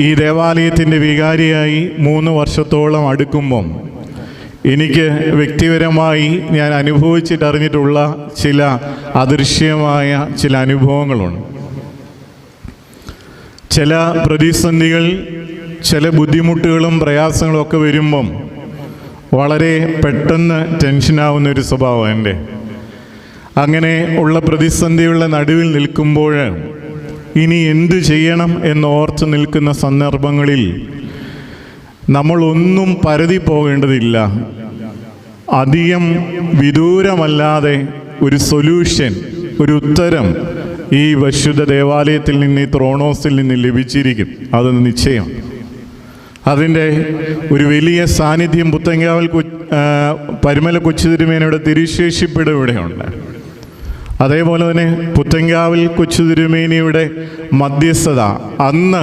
ഈ ദേവാലയത്തിൻ്റെ വികാരിയായി 3 വർഷത്തോളം അടുക്കുമ്പം എനിക്ക് വ്യക്തിപരമായി ഞാൻ അനുഭവിച്ചിട്ടറിഞ്ഞിട്ടുള്ള ചില അദൃശ്യമായ ചില അനുഭവങ്ങളുണ്ട്. ചില പ്രതിസന്ധികൾ, ചില ബുദ്ധിമുട്ടുകളും പ്രയാസങ്ങളും ഒക്കെ വരുമ്പം വളരെ പെട്ടെന്ന് ടെൻഷനാവുന്നൊരു സ്വഭാവം എൻ്റെ. അങ്ങനെ ഉള്ള പ്രതിസന്ധികളുടെ നടുവിൽ നിൽക്കുമ്പോൾ ഇനി എന്തു ചെയ്യണം എന്നോർത്ത് നിൽക്കുന്ന സന്ദർഭങ്ങളിൽ നമ്മളൊന്നും പരതി പോകേണ്ടതില്ല. അധികം വിദൂരമല്ലാതെ ഒരു സൊല്യൂഷൻ, ഒരു ഉത്തരം ഈ വിശുദ്ധ ദേവാലയത്തിൽ നിന്ന്, ഈ ത്രോണോസിൽ നിന്ന് ലഭിച്ചിരിക്കും. അത് നിശ്ചയം. അതിൻ്റെ ഒരു വലിയ സാന്നിധ്യം പുത്തങ്കാവൽ പരുമല കൊച്ചുതിരുമേനയുടെ തിരുശേഷിപ്പിടം ഇവിടെയുണ്ട്. അതേപോലെ തന്നെ പുത്തങ്കാവൽ കൊച്ചുതിരുമേനിയുടെ മധ്യസ്ഥത അന്ന്